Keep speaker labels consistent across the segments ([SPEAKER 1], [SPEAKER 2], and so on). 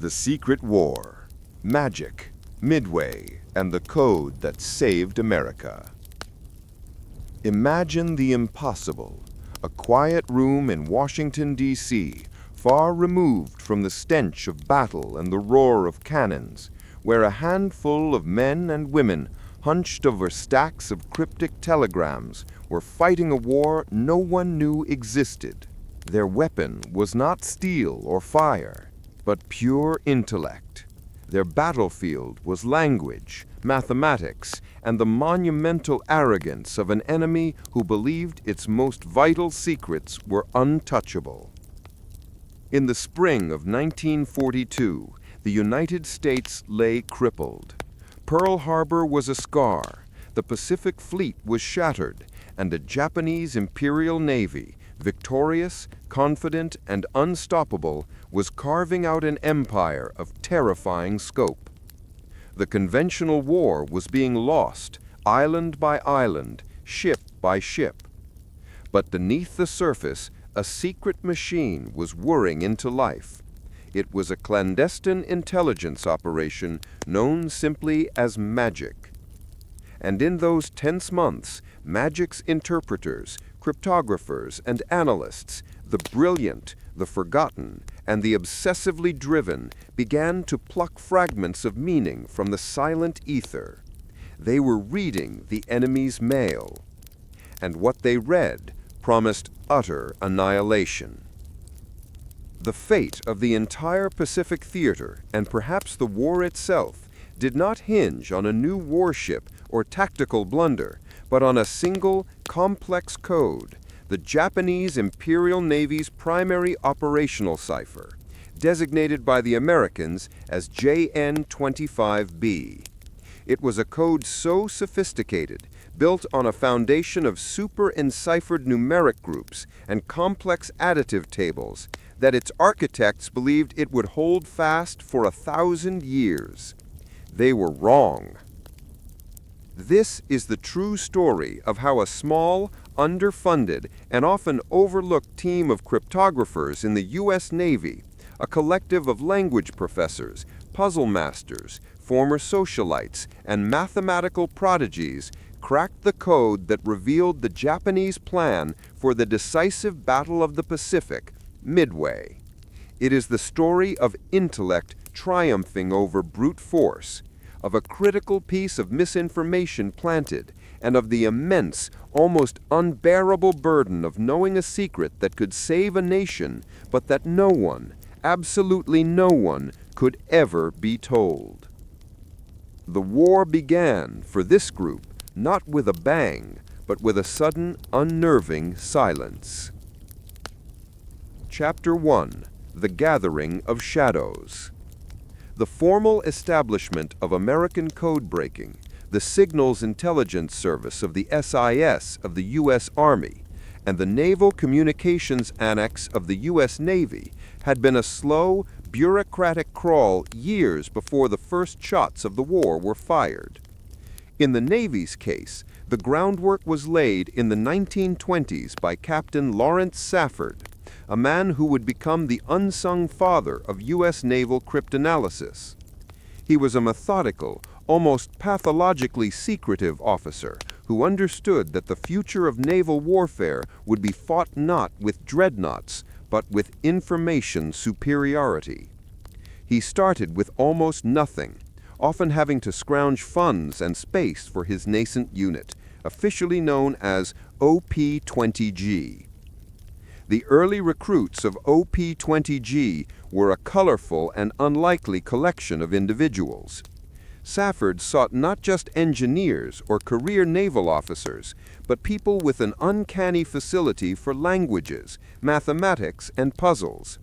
[SPEAKER 1] The Secret War, Magic, Midway, and the Code that Saved America. Imagine the impossible, a quiet room in Washington, D.C., far removed from the stench of battle and the roar of cannons, where a handful of men and women, hunched over stacks of cryptic telegrams, were fighting a war no one knew existed. Their weapon was not steel or fire, but pure intellect. Their battlefield was language, mathematics, and the monumental arrogance of an enemy who believed its most vital secrets were untouchable. In the spring of 1942, the United States lay crippled. Pearl Harbor was a scar, the Pacific Fleet was shattered, and the Japanese Imperial Navy, victorious, confident, and unstoppable, was carving out an empire of terrifying scope. The conventional war was being lost, island by island, ship by ship. But beneath the surface, a secret machine was whirring into life. It was a clandestine intelligence operation known simply as Magic. And in those tense months, Magic's interpreters, cryptographers, and analysts, the brilliant, the forgotten, and the obsessively driven, began to pluck fragments of meaning from the silent ether. They were reading the enemy's mail, and what they read promised utter annihilation. The fate of the entire Pacific theater, and perhaps the war itself, did not hinge on a new warship or tactical blunder, but on a single, complex code, the Japanese Imperial Navy's primary operational cipher, designated by the Americans as JN-25B. It was a code so sophisticated, built on a foundation of super-enciphered numeric groups and complex additive tables, that its architects believed it would hold fast for 1,000 years. They were wrong. This is the true story of how a small, underfunded, and often overlooked team of cryptographers in the U.S. Navy, a collective of language professors, puzzle masters, former socialites, and mathematical prodigies, cracked the code that revealed the Japanese plan for the decisive Battle of the Pacific, Midway. It is the story of intellect triumphing over brute force, of a critical piece of misinformation planted, and of the immense, almost unbearable burden of knowing a secret that could save a nation, but that no one, absolutely no one, could ever be told. The war began, for this group, not with a bang, but with a sudden, unnerving silence. Chapter 1: The Gathering of Shadows. The formal establishment of American codebreaking, the Signals Intelligence Service of the SIS of the U.S. Army, and the Naval Communications Annex of the U.S. Navy had been a slow, bureaucratic crawl years before the first shots of the war were fired. In the Navy's case, the groundwork was laid in the 1920s by Captain Lawrence Safford, a man who would become the unsung father of U.S. naval cryptanalysis. He was a methodical, almost pathologically secretive officer who understood that the future of naval warfare would be fought not with dreadnoughts, but with information superiority. He started with almost nothing, often having to scrounge funds and space for his nascent unit, officially known as OP-20G. The early recruits of OP-20G were a colorful and unlikely collection of individuals. Safford sought not just engineers or career naval officers, but people with an uncanny facility for languages, mathematics, and puzzles.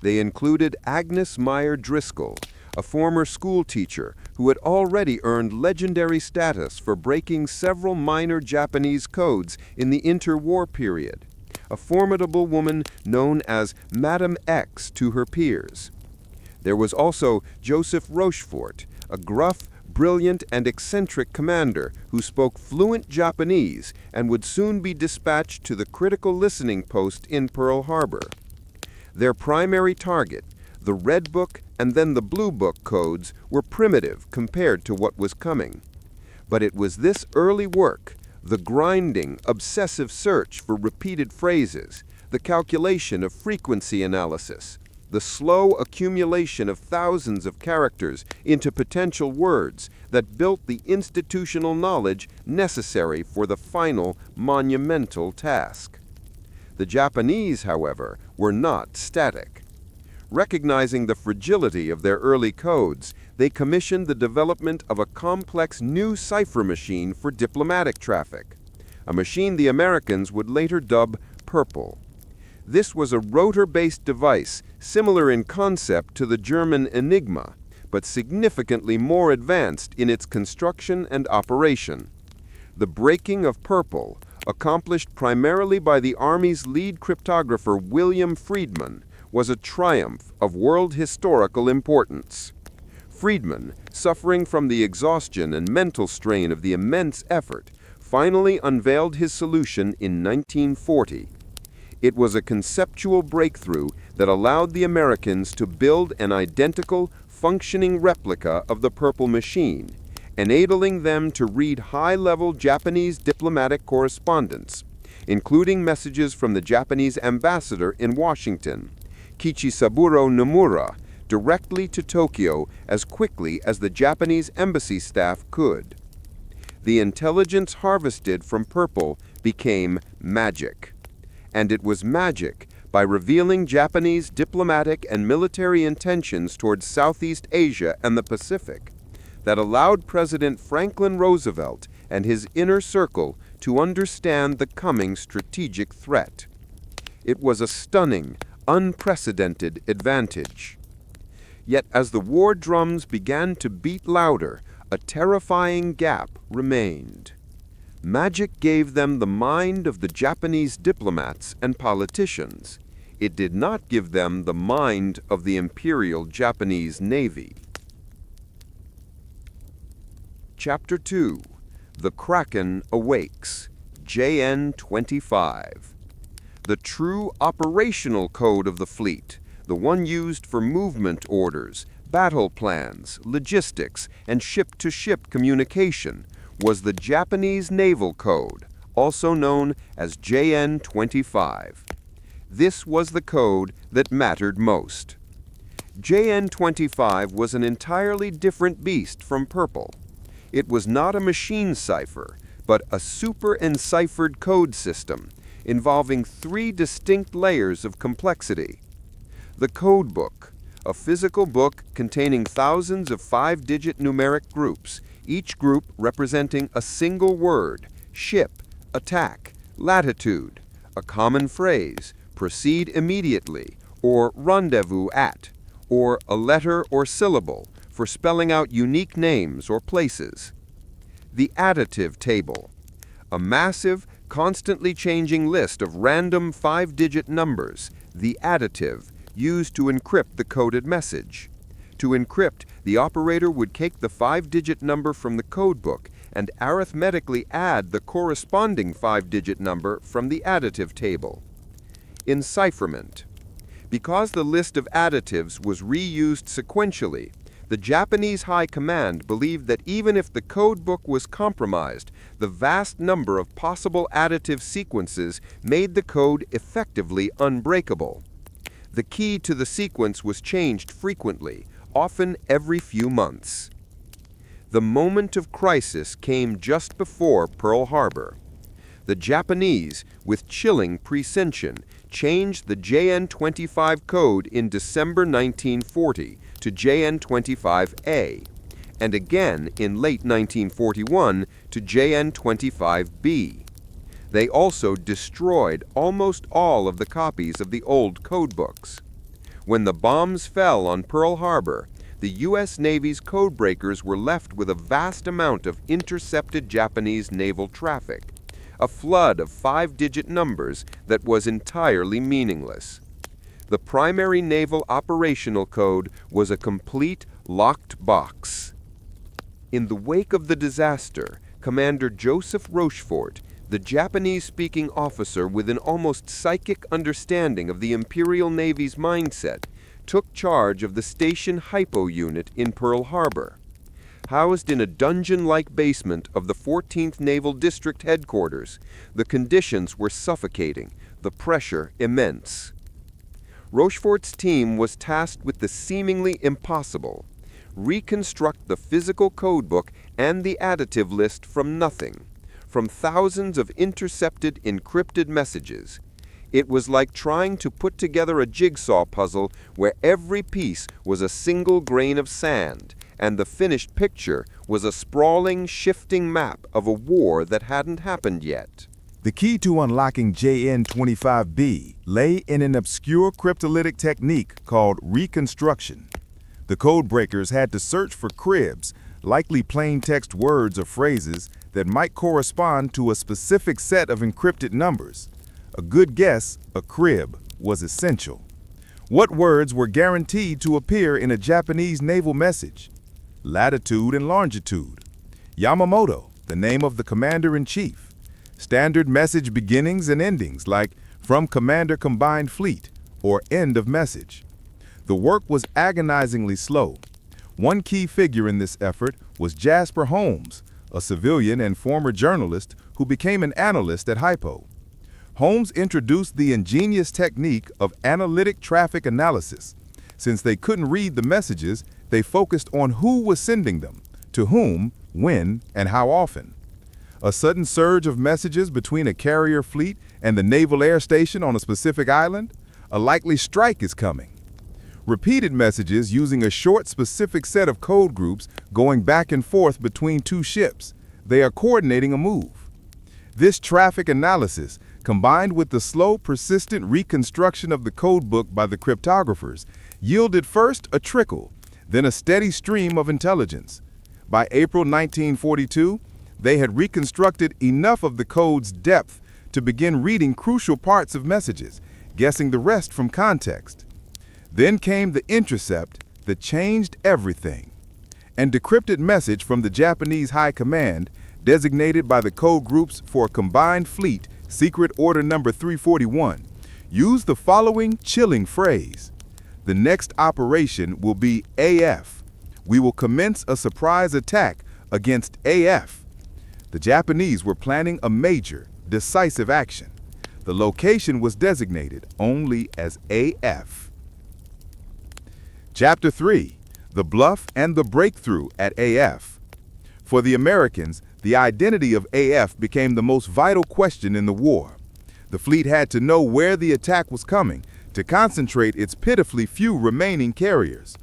[SPEAKER 1] They included Agnes Meyer Driscoll, a former school teacher who had already earned legendary status for breaking several minor Japanese codes in the interwar period, a formidable woman known as Madam X to her peers. There was also Joseph Rochefort, a gruff, brilliant, and eccentric commander who spoke fluent Japanese and would soon be dispatched to the critical listening post in Pearl Harbor. Their primary target, the Red Book And then the Blue Book codes were primitive compared to what was coming. But it was this early work, the grinding, obsessive search for repeated phrases, the calculation of frequency analysis, the slow accumulation of thousands of characters into potential words that built the institutional knowledge necessary for the final monumental task. The Japanese, however, were not static. Recognizing the fragility of their early codes, they commissioned the development of a complex new cipher machine for diplomatic traffic, a machine the Americans would later dub Purple. This was a rotor-based device similar in concept to the German Enigma, but significantly more advanced in its construction and operation. The breaking of Purple, accomplished primarily by the Army's lead cryptographer William Friedman, was a triumph of world historical importance. Friedman, suffering from the exhaustion and mental strain of the immense effort, finally unveiled his solution in 1940. It was a conceptual breakthrough that allowed the Americans to build an identical, functioning replica of the Purple machine, enabling them to read high-level Japanese diplomatic correspondence, including messages from the Japanese ambassador in Washington, Kichisaburo Nomura, directly to Tokyo as quickly as the Japanese embassy staff could. The intelligence harvested from Purple became magic. And it was magic by revealing Japanese diplomatic and military intentions towards Southeast Asia and the Pacific that allowed President Franklin Roosevelt and his inner circle to understand the coming strategic threat. It was a stunning, unprecedented advantage. Yet as the war drums began to beat louder, a terrifying gap remained. Magic gave them the mind of the Japanese diplomats and politicians. It did not give them the mind of the Imperial Japanese Navy. Chapter 2. The Kraken Awakes, JN-25. The true operational code of the fleet, the one used for movement orders, battle plans, logistics, and ship-to-ship communication, was the Japanese Naval Code, also known as JN-25. This was the code that mattered most. JN-25 was an entirely different beast from Purple. It was not a machine cipher, but a super-enciphered code system involving 3 distinct layers of complexity. The code book, a physical book containing thousands of 5-digit numeric groups, each group representing a single word, ship, attack, latitude, a common phrase, proceed immediately, or rendezvous at, or a letter or syllable for spelling out unique names or places. The additive table, a massive, constantly changing list of random 5-digit numbers, the additive, used to encrypt the coded message. To encrypt, the operator would take the 5-digit number from the codebook and arithmetically add the corresponding 5-digit number from the additive table. Encipherment. Because the list of additives was reused sequentially, the Japanese High Command believed that even if the codebook was compromised, the vast number of possible additive sequences made the code effectively unbreakable. The key to the sequence was changed frequently, often every few months. The moment of crisis came just before Pearl Harbor. The Japanese, with chilling prescience, changed the JN-25 code in December 1940 to JN-25A, and again in late 1941 to JN-25B. They also destroyed almost all of the copies of the old codebooks. When the bombs fell on Pearl Harbor, the U.S. Navy's codebreakers were left with a vast amount of intercepted Japanese naval traffic, a flood of 5-digit numbers that was entirely meaningless. The primary naval operational code was a complete locked box. In the wake of the disaster, Commander Joseph Rochefort, the Japanese-speaking officer with an almost psychic understanding of the Imperial Navy's mindset, took charge of the Station Hypo unit in Pearl Harbor. Housed in a dungeon-like basement of the 14th Naval District headquarters, the conditions were suffocating, the pressure immense. Rochefort's team was tasked with the seemingly impossible: reconstruct the physical codebook and the additive list from nothing, from thousands of intercepted encrypted messages. It was like trying to put together a jigsaw puzzle where every piece was a single grain of sand, and the finished picture was a sprawling, shifting map of a war that hadn't happened yet.
[SPEAKER 2] The key to unlocking JN-25B lay in an obscure cryptolytic technique called reconstruction. The codebreakers had to search for cribs, likely plain text words or phrases that might correspond to a specific set of encrypted numbers. A good guess, a crib, was essential. What words were guaranteed to appear in a Japanese naval message? Latitude and longitude. Yamamoto, the name of the commander-in-chief. Standard message beginnings and endings like "From Commander Combined Fleet" or "End of message." The work was agonizingly slow. One key figure in this effort was Jasper Holmes, a civilian and former journalist who became an analyst at Hypo. Holmes introduced the ingenious technique of analytic traffic analysis. Since they couldn't read the messages, they focused on who was sending them, to whom, when, and how often. A sudden surge of messages between a carrier fleet and the naval air station on a specific island? A likely strike is coming. Repeated messages using a short specific set of code groups going back and forth between two ships. They are coordinating a move. This traffic analysis, combined with the slow, persistent reconstruction of the codebook by the cryptographers, yielded first a trickle, then a steady stream of intelligence. By April 1942, they had reconstructed enough of the code's depth to begin reading crucial parts of messages, guessing the rest from context. Then came the intercept that changed everything. An decrypted message from the Japanese High Command, designated by the code groups for a combined fleet, Secret Order Number 341, used the following chilling phrase: "The next operation will be AF. We will commence a surprise attack against AF." The Japanese were planning a major, decisive action. The location was designated only as AF. Chapter 3: The Bluff and the Breakthrough at AF. For the Americans, the identity of AF became the most vital question in the war. The fleet had to know where the attack was coming to concentrate its pitifully few remaining carriers.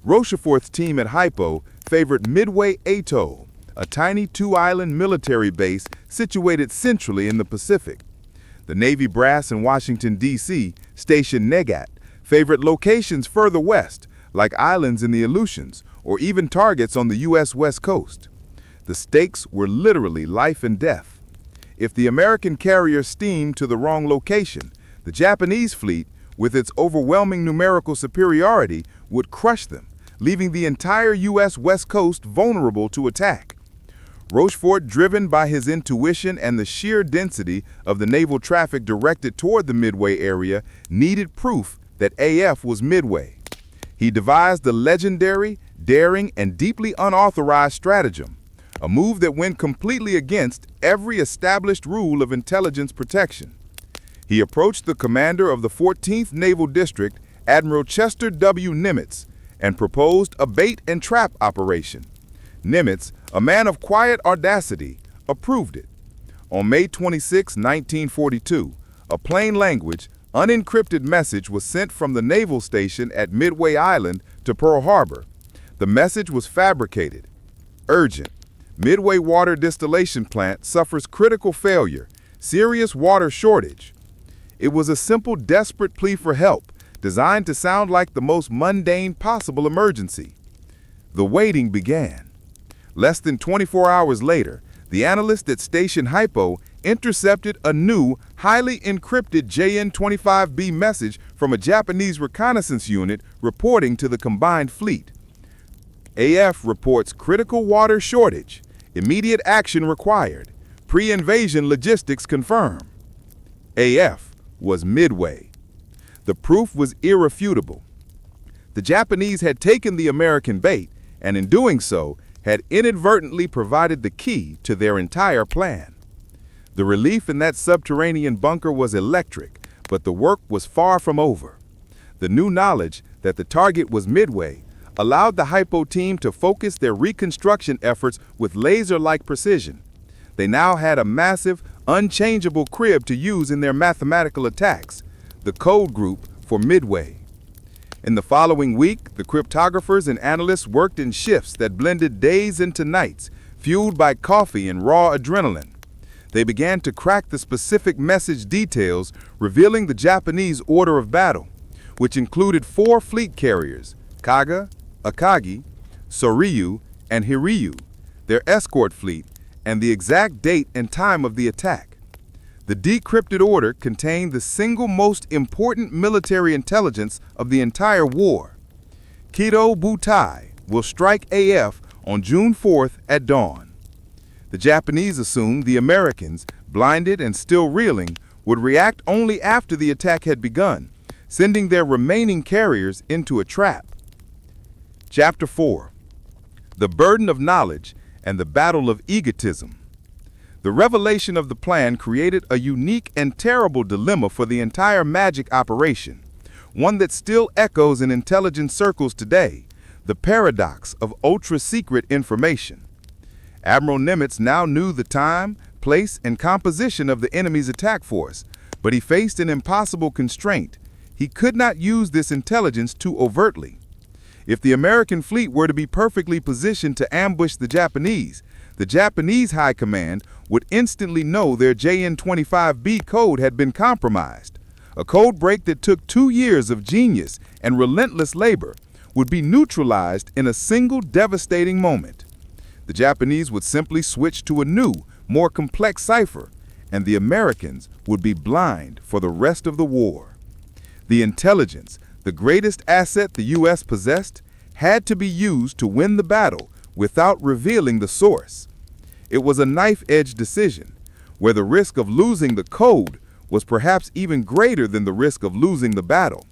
[SPEAKER 2] Rochefort's team at Hypo favored Midway Atoll, a tiny two-island military base situated centrally in the Pacific. The Navy brass in Washington, D.C., Station Negat, favored locations further west, like islands in the Aleutians, or even targets on the U.S. West Coast. The stakes were literally life and death. If the American carrier steamed to the wrong location, the Japanese fleet, with its overwhelming numerical superiority, would crush them, leaving the entire U.S. West Coast vulnerable to attack. Rochefort, driven by his intuition and the sheer density of the naval traffic directed toward the Midway area, needed proof that AF was Midway. He devised the legendary, daring, and deeply unauthorized stratagem, a move that went completely against every established rule of intelligence protection. He approached the commander of the 14th Naval District, Admiral Chester W. Nimitz, and proposed a bait-and-trap operation. Nimitz, a man of quiet audacity, approved it. On May 26, 1942, a plain-language, unencrypted message was sent from the naval station at Midway Island to Pearl Harbor. The message was fabricated. Urgent. Midway water distillation plant suffers critical failure. Serious water shortage. It was a simple, desperate plea for help, designed to sound like the most mundane possible emergency. The waiting began. Less than 24 hours later, the analyst at Station Hypo intercepted a new, highly encrypted JN-25B message from a Japanese reconnaissance unit reporting to the combined fleet. AF reports critical water shortage. Immediate action required. Pre-invasion logistics confirm. AF was Midway. The proof was irrefutable. The Japanese had taken the American bait, and in doing so, had inadvertently provided the key to their entire plan. The relief in that subterranean bunker was electric, but the work was far from over. The new knowledge that the target was Midway allowed the Hypo team to focus their reconstruction efforts with laser-like precision. They now had a massive, unchangeable crib to use in their mathematical attacks, the code group for Midway. In the following week, the cryptographers and analysts worked in shifts that blended days into nights, fueled by coffee and raw adrenaline. They began to crack the specific message details, revealing the Japanese order of battle, which included 4 fleet carriers, Kaga, Akagi, Soryu, and Hiryu, their escort fleet, and the exact date and time of the attack. The decrypted order contained the single most important military intelligence of the entire war. Kido Butai will strike AF on June 4th at dawn. The Japanese assumed the Americans, blinded and still reeling, would react only after the attack had begun, sending their remaining carriers into a trap. Chapter 4. The Burden of Knowledge and the Battle of Egotism. The revelation of the plan created a unique and terrible dilemma for the entire magic operation, one that still echoes in intelligence circles today, the paradox of ultra-secret information. Admiral Nimitz now knew the time, place, and composition of the enemy's attack force, but he faced an impossible constraint. He could not use this intelligence too overtly. If the American fleet were to be perfectly positioned to ambush the Japanese High Command would instantly know their JN-25B code had been compromised. A code break that took 2 years of genius and relentless labor would be neutralized in a single devastating moment. The Japanese would simply switch to a new, more complex cipher, and the Americans would be blind for the rest of the war. The intelligence, the greatest asset the U.S. possessed, had to be used to win the battle without revealing the source. It was a knife-edge decision, where the risk of losing the code was perhaps even greater than the risk of losing the battle.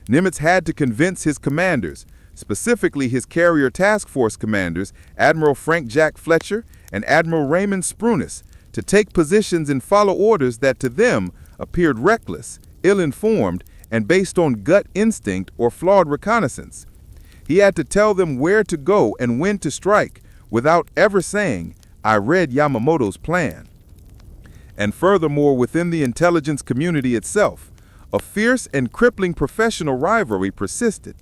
[SPEAKER 2] Nimitz had to convince his commanders, specifically his carrier task force commanders, Admiral Frank Jack Fletcher and Admiral Raymond Sprunis, to take positions and follow orders that to them appeared reckless, ill-informed, and based on gut instinct or flawed reconnaissance. He had to tell them where to go and when to strike without ever saying, "I read Yamamoto's plan." And furthermore, within the intelligence community itself, a fierce and crippling professional rivalry persisted.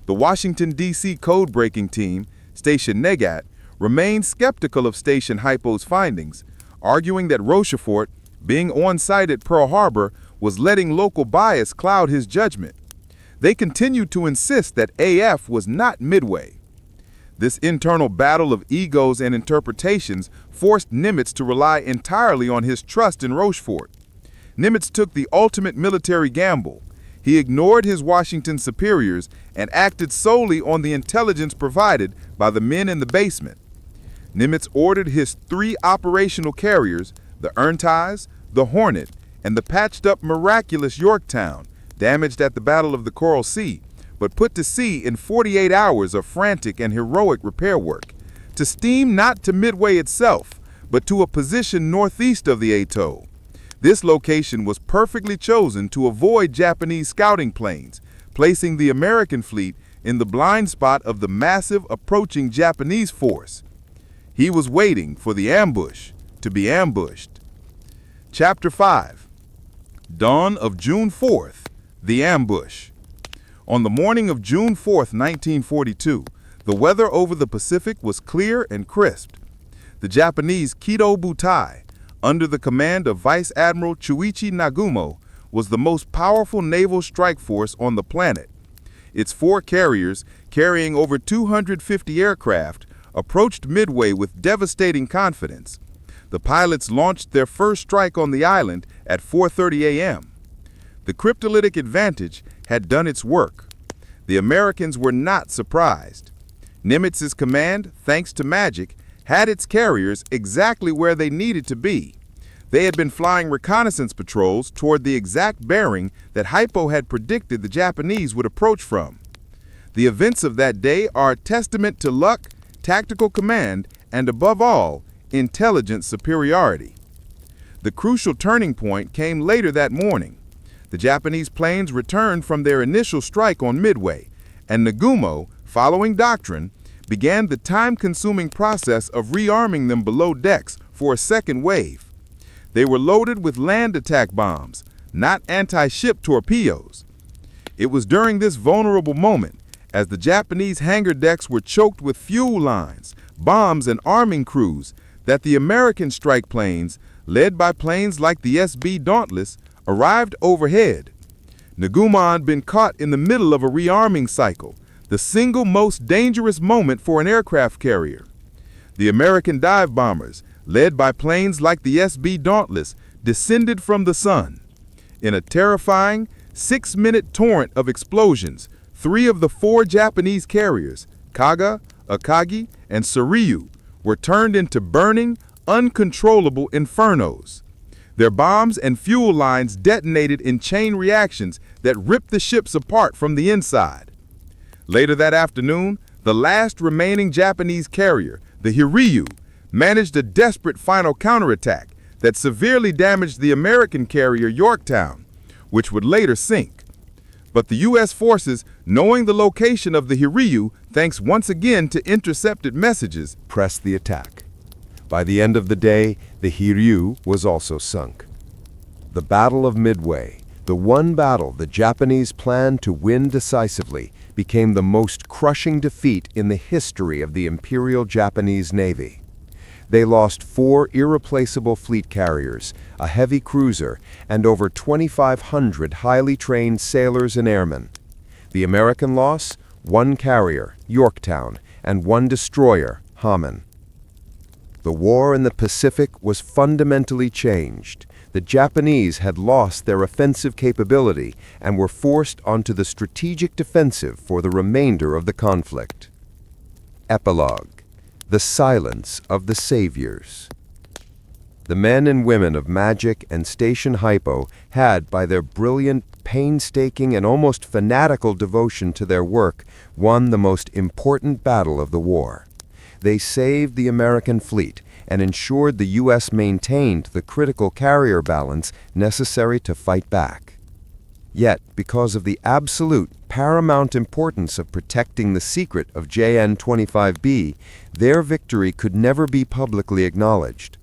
[SPEAKER 2] The Washington, D.C. code-breaking team, Station Negat, remained skeptical of Station Hypo's findings, arguing that Rochefort, being on site at Pearl Harbor, was letting local bias cloud his judgment. They continued to insist that AF was not Midway. This internal battle of egos and interpretations forced Nimitz to rely entirely on his trust in Rochefort. Nimitz took the ultimate military gamble. He ignored his Washington superiors and acted solely on the intelligence provided by the men in the basement. Nimitz ordered his 3 operational carriers, the Ernties, the Hornet, and the patched-up miraculous Yorktown, damaged at the Battle of the Coral Sea, but put to sea in 48 hours of frantic and heroic repair work, to steam not to Midway itself, but to a position northeast of the atoll. This location was perfectly chosen to avoid Japanese scouting planes, placing the American fleet in the blind spot of the massive approaching Japanese force. He was waiting for the ambush to be ambushed. Chapter 5. Dawn of June 4th, the ambush. On the morning of June 4th, 1942, the weather over the Pacific was clear and crisp. The Japanese Kido Butai, under the command of Vice Admiral Chuichi Nagumo, was the most powerful naval strike force on the planet. Its 4 carriers, carrying over 250 aircraft, approached Midway with devastating confidence. The pilots launched their first strike on the island at 4:30 a.m. The cryptolytic advantage had done its work. The Americans were not surprised. Nimitz's command, thanks to magic, had its carriers exactly where they needed to be. They had been flying reconnaissance patrols toward the exact bearing that Hypo had predicted the Japanese would approach from. The events of that day are a testament to luck, tactical command, and above all, intelligence superiority. The crucial turning point came later that morning. The Japanese planes returned from their initial strike on Midway, and Nagumo, following doctrine, began the time-consuming process of rearming them below decks for a second wave. They were loaded with land attack bombs, not anti-ship torpedoes. It was during this vulnerable moment, as the Japanese hangar decks were choked with fuel lines, bombs, and arming crews, that the American strike planes, led by planes like the SB Dauntless, arrived overhead. Nagumo had been caught in the middle of a rearming cycle, the single most dangerous moment for an aircraft carrier. The American dive bombers, led by planes like the SB Dauntless, descended from the sun. In a terrifying, 6-minute torrent of explosions, 3 of the 4 Japanese carriers, Kaga, Akagi, and Soryu, were turned into burning, uncontrollable infernos. Their bombs and fuel lines detonated in chain reactions that ripped the ships apart from the inside. Later that afternoon, the last remaining Japanese carrier, the Hiryu, managed a desperate final counterattack that severely damaged the American carrier Yorktown, which would later sink. But the U.S. forces, knowing the location of the Hiryu, thanks once again to intercepted messages,
[SPEAKER 1] pressed the attack. By the end of the day, the Hiryu was also sunk. The Battle of Midway, the one battle the Japanese planned to win decisively, became the most crushing defeat in the history of the Imperial Japanese Navy. They lost 4 irreplaceable fleet carriers, a heavy cruiser, and over 2,500 highly trained sailors and airmen. The American loss? 1 carrier, Yorktown, and 1 destroyer, Hamon. The war in the Pacific was fundamentally changed. The Japanese had lost their offensive capability and were forced onto the strategic defensive for the remainder of the conflict. Epilogue: The Silence of the Saviors. The men and women of Magic and Station Hypo had, by their brilliant, painstaking, and almost fanatical devotion to their work, won the most important battle of the war. They saved the American fleet and ensured the U.S. maintained the critical carrier balance necessary to fight back. Yet, because of the absolute, paramount importance of protecting the secret of JN-25B, their victory could never be publicly acknowledged.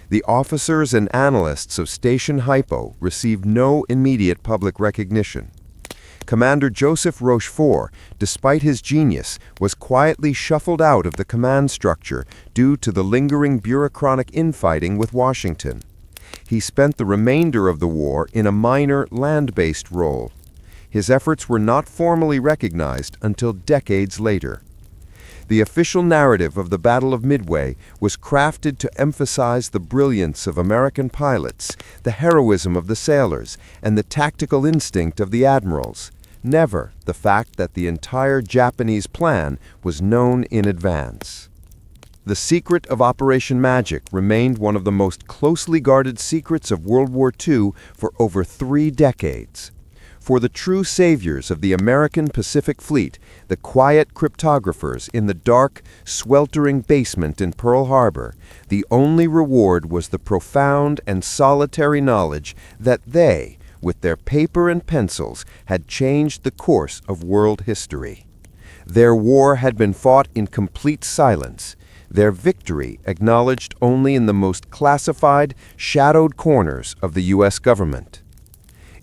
[SPEAKER 1] The officers and analysts of Station Hypo received no immediate public recognition. Commander Joseph Rochefort, despite his genius, was quietly shuffled out of the command structure due to the lingering bureaucratic infighting with Washington. He spent the remainder of the war in a minor land-based role. His efforts were not formally recognized until decades later. The official narrative of the Battle of Midway was crafted to emphasize the brilliance of American pilots, the heroism of the sailors, and the tactical instinct of the admirals, never the fact that the entire Japanese plan was known in advance. The secret of Operation Magic remained one of the most closely guarded secrets of World War II for over 3 decades. For the true saviors of the American Pacific Fleet, the quiet cryptographers in the dark, sweltering basement in Pearl Harbor, the only reward was the profound and solitary knowledge that they, with their paper and pencils, had changed the course of world history. Their war had been fought in complete silence, their victory acknowledged only in the most classified, shadowed corners of the U.S. government.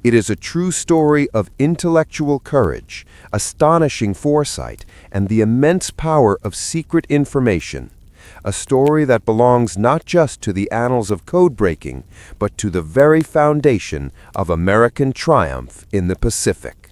[SPEAKER 1] It is a true story of intellectual courage, astonishing foresight, and the immense power of secret information. A story that belongs not just to the annals of codebreaking, but to the very foundation of American triumph in the Pacific.